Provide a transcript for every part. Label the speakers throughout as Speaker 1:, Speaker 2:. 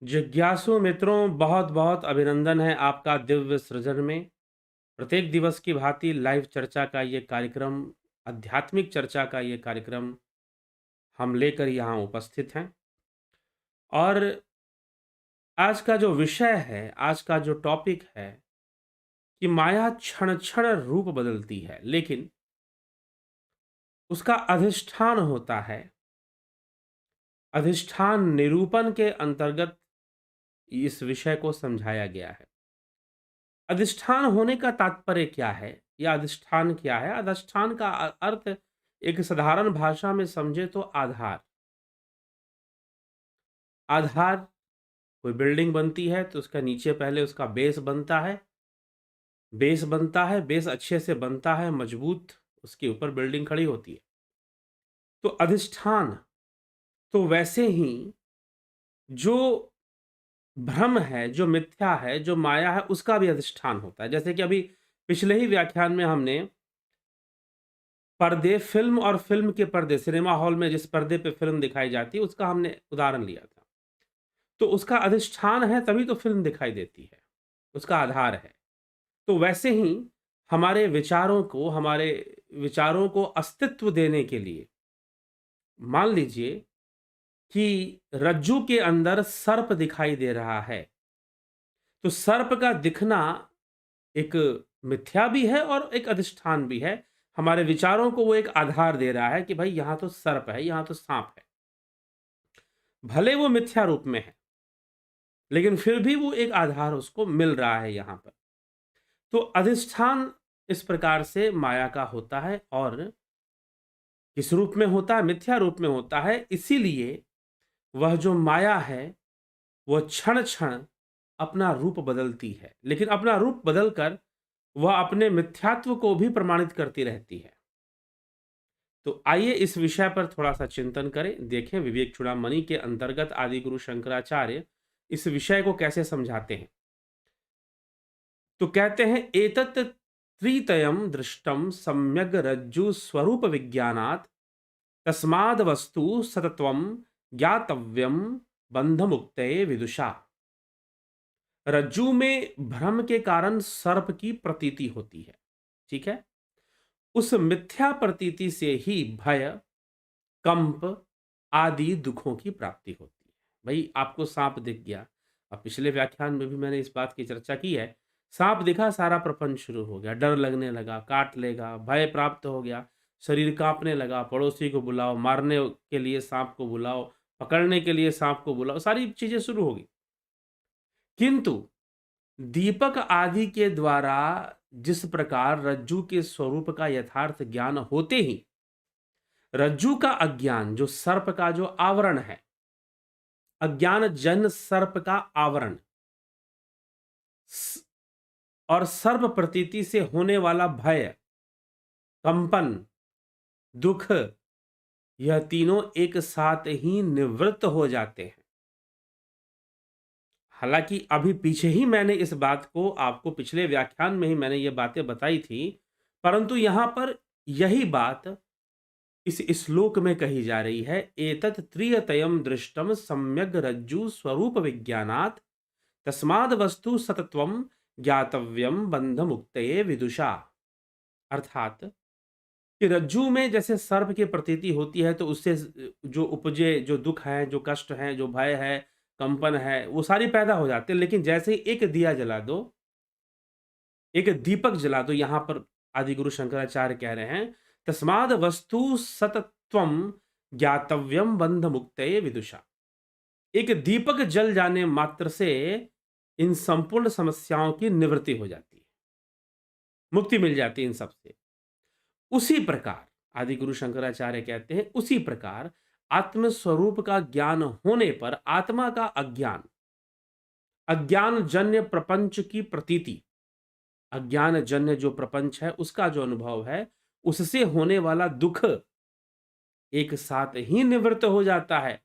Speaker 1: जिज्ञासु मित्रों, बहुत बहुत अभिनंदन है आपका दिव्य सृजन में। प्रत्येक दिवस की भांति लाइव चर्चा का ये कार्यक्रम, आध्यात्मिक चर्चा का ये कार्यक्रम हम लेकर यहाँ उपस्थित हैं। और आज का जो विषय है, आज का जो टॉपिक है कि माया क्षण क्षण रूप बदलती है, लेकिन उसका अधिष्ठान होता है। अधिष्ठान निरूपण के अंतर्गत इस विषय को समझाया गया है। अधिष्ठान होने का तात्पर्य क्या है या अधिष्ठान क्या है? अधिष्ठान का अर्थ एक साधारण भाषा में समझे तो आधार। आधार, कोई बिल्डिंग बनती है तो उसका नीचे पहले उसका बेस बनता है। बेस बनता है, बेस अच्छे से बनता है, मजबूत, उसके ऊपर बिल्डिंग खड़ी होती है। तो अधिष्ठान, तो वैसे ही जो भ्रम है, जो मिथ्या है, जो माया है, उसका भी अधिष्ठान होता है। जैसे कि अभी पिछले ही व्याख्यान में हमने पर्दे, फ़िल्म और फ़िल्म के पर्दे, सिनेमा हॉल में जिस पर्दे पे फ़िल्म दिखाई जाती है, उसका हमने उदाहरण लिया था। तो उसका अधिष्ठान है, तभी तो फ़िल्म दिखाई देती है, उसका आधार है। तो वैसे ही हमारे विचारों को अस्तित्व देने के लिए, मान लीजिए कि रज्जू के अंदर सर्प दिखाई दे रहा है, तो सर्प का दिखना एक मिथ्या भी है और एक अधिष्ठान भी है। हमारे विचारों को वो एक आधार दे रहा है कि भाई यहाँ तो सर्प है, यहाँ तो साँप है। भले वो मिथ्या रूप में है, लेकिन फिर भी वो एक आधार उसको मिल रहा है यहाँ पर। तो अधिष्ठान इस प्रकार से माया का होता है और किस रूप में होता है? मिथ्या रूप में होता है। इसीलिए वह जो माया है, वह क्षण-क्षण अपना रूप बदलती है। लेकिन अपना रूप बदलकर वह अपने मिथ्यात्व को भी प्रमाणित करती रहती है। तो आइए इस विषय पर थोड़ा-सा चिंतन करें। देखें विवेक चूड़ामणि के अंतर्गत आदि गुरु शंकराचार्य इस विषय को कैसे समझाते हैं। तो कहते हैं एतत् त्रितयं दृष्टं सम्यग् रज्जु स्वरूप विज्ञानात् तस्माद् वस्तु सतत्वं ज्ञातव्यं बंध मुक्तये विदुषा। रज्जु में भ्रम के कारण सर्प की प्रतीति होती है, ठीक है? उस मिथ्या प्रतीति से ही भय, कंप आदि दुखों की प्राप्ति होती है। भाई आपको सांप दिख गया, अब पिछले व्याख्यान में भी मैंने इस बात की चर्चा की है। सांप दिखा, सारा प्रपंच शुरू हो गया, डर लगने लगा, काट लेगा, भय प्राप्त हो गया, शरीर कांपने लगा, पड़ोसी को बुलाओ, मारने के लिए सांप को बुलाओ, पकड़ने के लिए सांप को बुलाओ, सारी चीजें शुरू हो गई। किंतु दीपक आदि के द्वारा जिस प्रकार रज्जु के स्वरूप का यथार्थ ज्ञान होते ही रज्जु का अज्ञान, जो सर्प का जो आवरण है, अज्ञान जन सर्प का आवरण स- और सर्प प्रतीति से होने वाला भय, कंपन, दुख, यह तीनों एक साथ ही निवृत्त हो जाते हैं। हालांकि अभी पीछे ही मैंने इस बात को आपको पिछले व्याख्यान में ही मैंने ये बातें बताई थी, परंतु यहां पर यही बात इस श्लोक में कही जा रही है। एतत् त्रियतयम दृष्टम सम्यग् रज्जु स्वरूप विज्ञानात् तस्माद् वस्तु सतत्वम ज्ञातव्यम बंध मुक्तये विदुषा। अर्थात कि रज्जु में जैसे सर्प की प्रतीति होती है, तो उससे जो उपजे, जो दुख है, जो कष्ट है, जो भय है, कंपन है, वो सारी पैदा हो जाते हैं। लेकिन जैसे ही एक दिया जला दो, एक दीपक जला दो, यहां पर आदि गुरु शंकराचार्य कह रहे हैं तस्माद वस्तु सतत्वम ज्ञातव्यम बंध मुक्तये विदुषा। एक दीपक जल जाने मात्र से इन संपूर्ण समस्याओं की निवृत्ति हो जाती है, मुक्ति मिल जाती है इन सब से। उसी प्रकार आदि गुरु शंकराचार्य कहते हैं, उसी प्रकार आत्म स्वरूप का ज्ञान होने पर आत्मा का अज्ञान, अज्ञान जन्य प्रपंच की प्रतीति, अज्ञान जन्य जो प्रपंच है उसका जो अनुभव है, उससे होने वाला दुख एक साथ ही निवृत्त हो जाता है।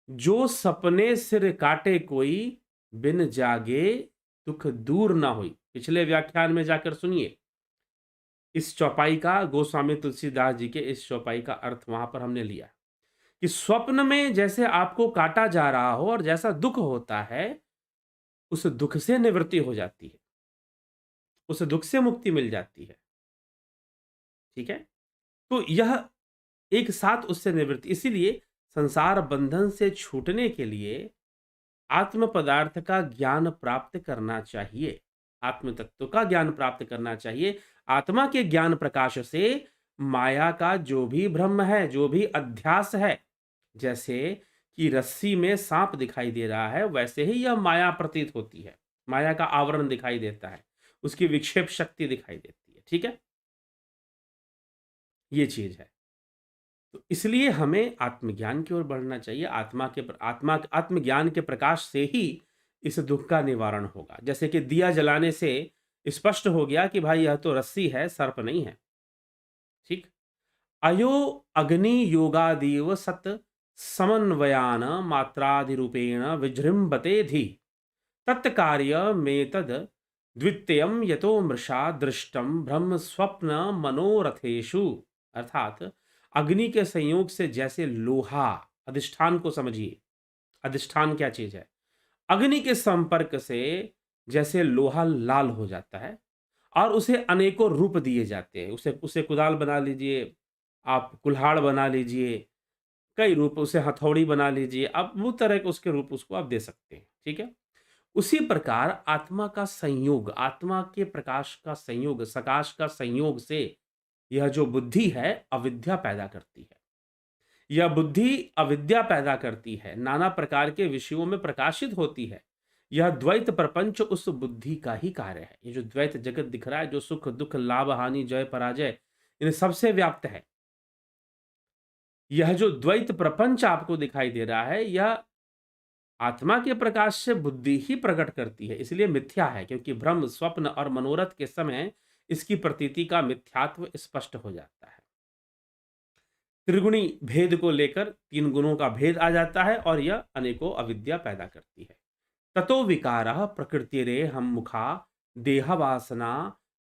Speaker 1: जो सपने सिर काटे कोई, बिन जागे दुख दूर ना होई। पिछले व्याख्यान में जाकर सुनिए इस चौपाई का, गोस्वामी तुलसीदास जी के इस चौपाई का अर्थ वहां पर हमने लिया। कि स्वप्न में जैसे आपको काटा जा रहा हो और जैसा दुख होता है, उस दुख से निवृत्ति हो जाती है, उस दुख से मुक्ति मिल जाती है। ठीक है? तो यह एक साथ उससे निवृत्ति, इसीलिए संसार बंधन से छूटने के लिए आत्म पदार्थ का ज्ञान प्राप्त करना चाहिए, आत्म तत्व का ज्ञान प्राप्त करना चाहिए। आत्मा के ज्ञान प्रकाश से माया का जो भी भ्रम है, जो भी अध्यास है, जैसे कि रस्सी में सांप दिखाई दे रहा है, वैसे ही यह माया प्रतीत होती है। माया का आवरण दिखाई देता है, उसकी विक्षेप शक्ति दिखाई देती है। ठीक है? ये चीज है। तो इसलिए हमें आत्मज्ञान की ओर बढ़ना चाहिए। आत्मज्ञान के प्रकाश से ही इस दुख का निवारण होगा। जैसे कि दिया जलाने से स्पष्ट हो गया कि भाई यह तो रस्सी है, सर्प नहीं है। ठीक? अयो अग्नि योगादीव सत समन्वयान मात्रादिरूपेण विजृंभते धी तत्कार्य में तद द्वितीयम यतो मृषा दृष्टम ब्रह्म स्वप्न मनोरथेषु। अर्थात अग्नि के संयोग से जैसे लोहा, अधिष्ठान को समझिए, अधिष्ठान क्या चीज है? अग्नि के संपर्क से जैसे लोहा लाल हो जाता है और उसे अनेकों रूप दिए जाते हैं। उसे उसे कुदाल बना लीजिए, आप कुल्हाड़ बना लीजिए, कई रूप, उसे हथौड़ी बना लीजिए, आप वो तरह के उसके रूप उसको आप दे सकते हैं। ठीक है? उसी प्रकार आत्मा का संयोग, आत्मा के प्रकाश का संयोग, सकाश का संयोग से यह जो बुद्धि है अविद्या पैदा करती है। यह बुद्धि अविद्या पैदा करती है, नाना प्रकार के विषयों में प्रकाशित होती है। यह द्वैत प्रपंच उस बुद्धि का ही कार्य है। ये जो द्वैत जगत दिख रहा है, जो सुख दुख, लाभ हानि, जय पराजय, इन सबसे व्याप्त है। यह जो द्वैत प्रपंच आपको दिखाई दे रहा है, यह आत्मा के प्रकाश से बुद्धि ही प्रकट करती है, इसलिए मिथ्या है। क्योंकि भ्रम, स्वप्न और मनोरथ के समय इसकी प्रतीति का मिथ्यात्व स्पष्ट हो जाता है। त्रिगुणी भेद को लेकर तीन गुणों का भेद आ जाता है और यह अनेकों अविद्या पैदा करती है। ततो विकारः प्रकृतिरे हम मुखा देह वासना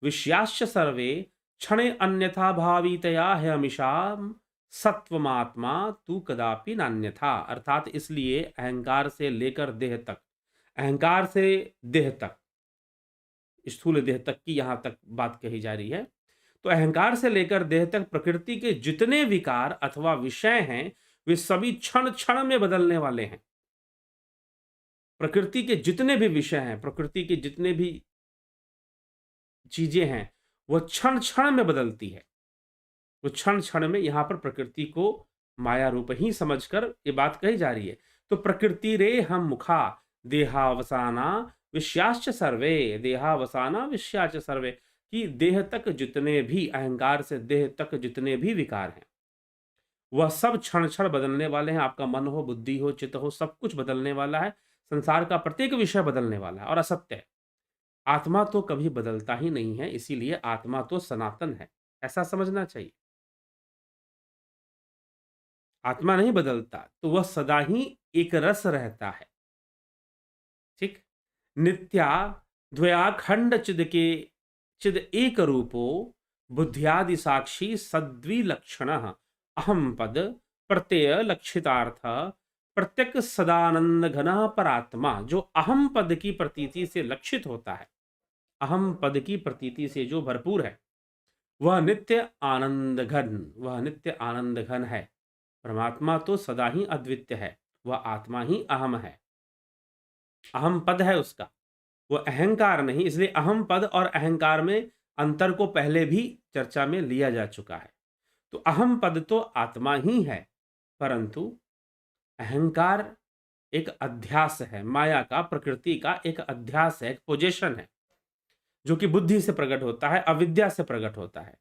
Speaker 1: विषयाश्च सर्वे क्षणे अन्यथा भावितया है हमेशा सत्वमात्मा तू कदापि नान्यथा। अर्थात इसलिए अहंकार से लेकर देह तक, अहंकार से देह तक, स्थूल देह तक की यहां तक बात कही जा रही है। तो अहंकार से लेकर देह तक प्रकृति के जितने विकार अथवा विषय हैं, वे सभी क्षण क्षण में बदलने वाले हैं। प्रकृति के जितने भी विषय हैं, प्रकृति के जितने भी चीजें हैं, वह क्षण क्षण में बदलती है। वो क्षण क्षण में, यहां पर प्रकृति को माया रूप ही समझकर ये बात कही जा रही है। तो प्रकृति रे हम मुखा देहावसाना विषयाश्च सर्वे, देहावसाना विषयाच सर्वे, कि देह तक जितने भी, अहंकार से देह तक जितने भी विकार हैं, वह सब क्षण क्षण बदलने वाले हैं। आपका मन हो, बुद्धि हो, चित्त हो, सब कुछ बदलने वाला है। संसार का प्रत्येक विषय बदलने वाला है और असत्य है। आत्मा तो कभी बदलता ही नहीं है, इसीलिए आत्मा तो सनातन है, ऐसा समझना चाहिए। आत्मा नहीं बदलता, तो वह सदा ही एक रस रहता है। ठीक? नित्या द्वयाखंड चिद के चिद एक रूपो बुद्धियादि साक्षी सद्विलक्षण अहम पद प्रत्यय लक्षितार्थ प्रत्यक सदानंद घन परात्मा, जो अहम पद की प्रतीति से लक्षित होता है, अहम पद की प्रतीति से जो भरपूर है, वह नित्य आनंद घन, वह नित्य आनंद घन है। परमात्मा तो सदा ही अद्वितीय है, वह आत्मा ही अहम है, अहम पद है उसका, वह अहंकार नहीं। इसलिए अहम पद और अहंकार में अंतर को पहले भी चर्चा में लिया जा चुका है। तो अहम पद तो आत्मा ही है, परंतु अहंकार एक अध्यास है, माया का, प्रकृति का एक अध्यास है, एक पोजेशन है, जो कि बुद्धि से प्रकट होता है, अविद्या से प्रकट होता है।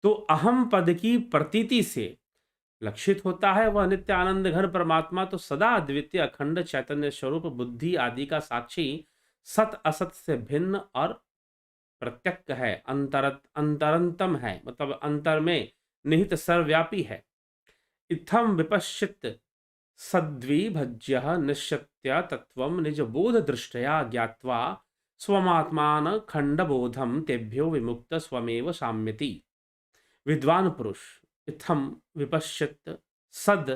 Speaker 1: तो अहम पद की प्रतीति से लक्षित होता है वह नित्य आनंद घन परमात्मा, तो सदा अद्वितीय अखंड चैतन्य स्वरूप, बुद्धि आदि का साक्षी, सत असत से भिन्न और प्रत्यक है, अंतरंतम है, मतलब अंतर में निहित सर्वव्यापी है। इत्थम विपश्चित सद्विभज्य निश्चित्य तत्वम निज बोध दृष्टया ज्ञात्वा स्वमात्मान खंड बोधम तेभ्यो विमुक्त स्वमेव साम्यति। विद्वान पुरुष इत्थम विपश्चित सद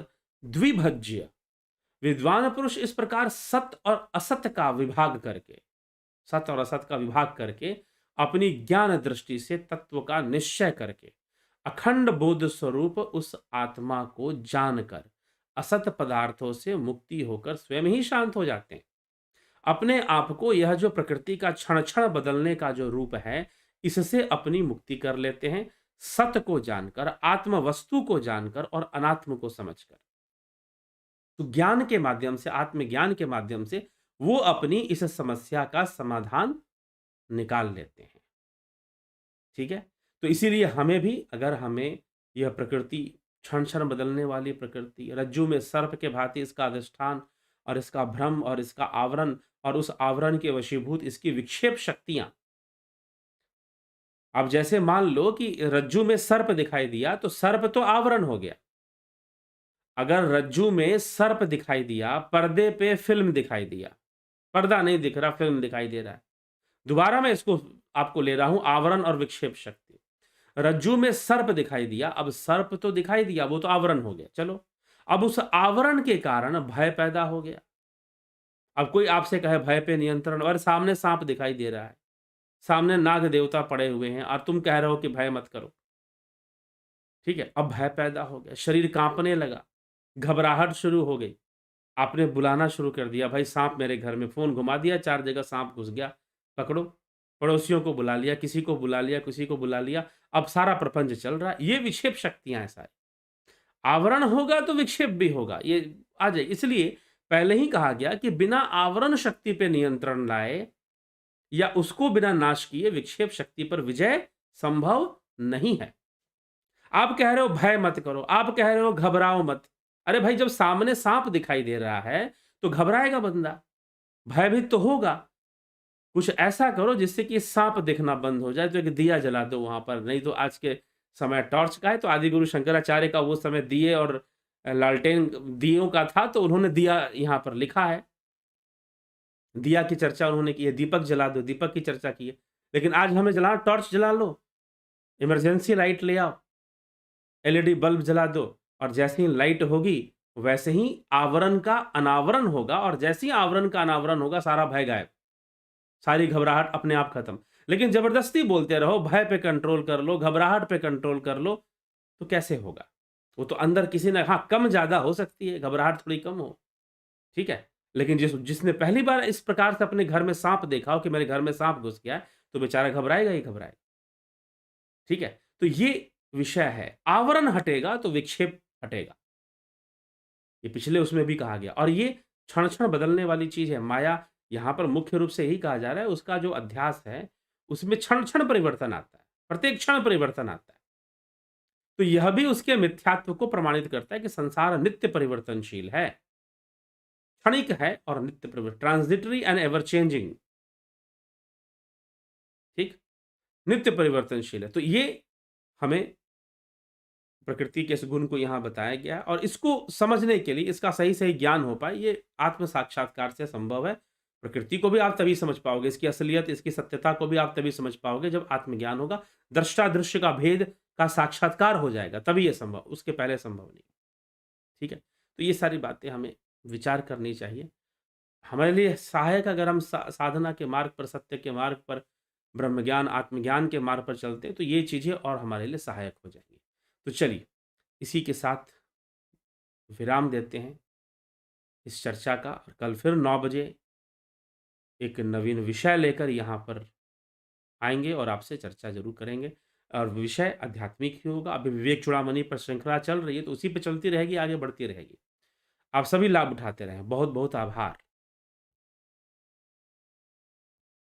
Speaker 1: द्विभज्य। विद्वान पुरुष इस प्रकार सत्य और असत्य का विभाग करके, सत्य और असत्य का विभाग करके, अपनी ज्ञान दृष्टि से तत्व का निश्चय करके, अखंड बोध स्वरूप उस आत्मा को जानकर असत पदार्थों से मुक्ति होकर स्वयं ही शांत हो जाते हैं। अपने आप को यह जो प्रकृति का क्षण क्षण बदलने का जो रूप है, इससे अपनी मुक्ति कर लेते हैं, सत्य को जानकर, आत्म वस्तु को जानकर और अनात्म को समझकर। तो ज्ञान के माध्यम से, आत्मज्ञान के माध्यम से वो अपनी इस समस्या का समाधान निकाल लेते हैं। ठीक है? तो इसीलिए हमें भी, अगर हमें यह प्रकृति, क्षण क्षण बदलने वाली प्रकृति, रज्जु में सर्प के भांति इसका अधिष्ठान और इसका भ्रम और इसका आवरण और उस आवरण के वशीभूत इसकी विक्षेप शक्तियां, अब जैसे मान लो कि रज्जु में सर्प दिखाई दिया तो सर्प तो आवरण हो गया। अगर रज्जु में सर्प दिखाई दिया, पर्दे पे फिल्म दिखाई दिया, पर्दा नहीं दिख रहा, फिल्म दिखाई दे रहा है। दोबारा मैं इसको आपको ले रहा हूं, आवरण और विक्षेप शक्ति। रज्जु में सर्प दिखाई दिया, अब सर्प तो दिखाई दिया, वो तो आवरण हो गया, चलो। अब उस आवरण के कारण भय पैदा हो गया। अब कोई आपसे कहे भय पे नियंत्रण, और सामने सांप दिखाई दे रहा है, सामने नाग देवता पड़े हुए हैं और तुम कह रहे हो कि भय मत करो। ठीक है, अब भय पैदा हो गया, शरीर कांपने लगा, घबराहट शुरू हो गई। आपने बुलाना शुरू कर दिया, भाई सांप मेरे घर में, फोन घुमा दिया, 4 जगह सांप घुस गया, पकड़ो। पड़ोसियों को बुला लिया, किसी को बुला लिया, किसी को बुला लिया, अब सारा प्रपंच चल रहा है। ये विक्षेप शक्तियां हैं सारी। आवरण होगा तो विक्षेप भी होगा, ये आ जाए। इसलिए पहले ही कहा गया कि बिना आवरण शक्ति पे नियंत्रण लाए या उसको बिना नाश किए विक्षेप शक्ति पर विजय संभव नहीं है। आप कह रहे हो भय मत करो, आप कह रहे हो घबराओ मत। अरे भाई, जब सामने सांप दिखाई दे रहा है तो घबराएगा बंदा, भयभीत तो होगा। कुछ ऐसा करो जिससे कि सांप दिखना बंद हो जाए, तो एक दिया जला दो वहां पर। नहीं तो आज के समय टॉर्च का है, तो आदि गुरु शंकराचार्य का वो समय दिए और लालटेन दियों का था, तो उन्होंने दिया यहाँ पर लिखा है, दिया की चर्चा उन्होंने की है। दीपक जला दो, दीपक की चर्चा की है। लेकिन आज हमें जला, टॉर्च जला लो, इमरजेंसी लाइट ले आओ, एलईडी बल्ब जला दो, और जैसे ही लाइट होगी वैसे ही आवरण का अनावरण होगा, और जैसे ही आवरण का अनावरण होगा सारा भय गायब, सारी घबराहट अपने आप खत्म। लेकिन जबरदस्ती बोलते रहो भय पे कंट्रोल कर लो, घबराहट पे कंट्रोल कर लो, तो कैसे होगा? वो तो अंदर किसी ने, हाँ कम ज्यादा हो सकती है, घबराहट थोड़ी कम हो, ठीक है। लेकिन जिसने पहली बार इस प्रकार से अपने घर में सांप देखा हो कि मेरे घर में सांप घुस गया है, तो बेचारा घबराएगा ही घबराएगा। ठीक है, तो ये विषय है। आवरण हटेगा तो विक्षेप हटेगा, ये पिछले उसमें भी कहा गया। और ये क्षण क्षण बदलने वाली चीज है माया। यहां पर मुख्य रूप से यही कहा जा रहा है, उसका जो अध्यास है उसमें क्षण क्षण परिवर्तन आता है, प्रत्येक क्षण परिवर्तन आता है। तो यह भी उसके मिथ्यात्व को प्रमाणित करता है कि संसार नित्य परिवर्तनशील है, क्षणिक है और नित्य परिवर्तन, ट्रांजिटरी एंड एवर चेंजिंग। ठीक, नित्य परिवर्तनशील है। तो ये हमें प्रकृति के इस गुण को यहाँ बताया गया है, और इसको समझने के लिए, इसका सही सही ज्ञान हो पाए, ये आत्म साक्षात्कार से संभव है। प्रकृति को भी आप तभी समझ पाओगे, इसकी असलियत, इसकी सत्यता को भी आप तभी समझ पाओगे जब आत्मज्ञान होगा, दृष्टा दृश्य का भेद का साक्षात्कार हो जाएगा, तभी ये संभव, उसके पहले संभव नहीं। ठीक है, तो ये सारी बातें हमें विचार करनी चाहिए। हमारे लिए सहायक, अगर हम साधना के मार्ग पर, सत्य के मार्ग पर, ब्रह्म ज्ञान, आत्मज्ञान के मार्ग पर चलते हैं, तो ये चीजें और हमारे लिए सहायक हो जाएंगी। तो चलिए, इसी के साथ विराम देते हैं इस चर्चा का, और कल फिर 9 बजे एक नवीन विषय लेकर यहाँ पर आएंगे और आपसे चर्चा जरूर करेंगे। और विषय आध्यात्मिक ही होगा। अभी विवेक चूड़ामणि पर श्रृंखला चल रही है, तो उसी पे चलती रहेगी, आगे बढ़ती रहेगी। आप सभी लाभ उठाते रहें। बहुत बहुत आभार।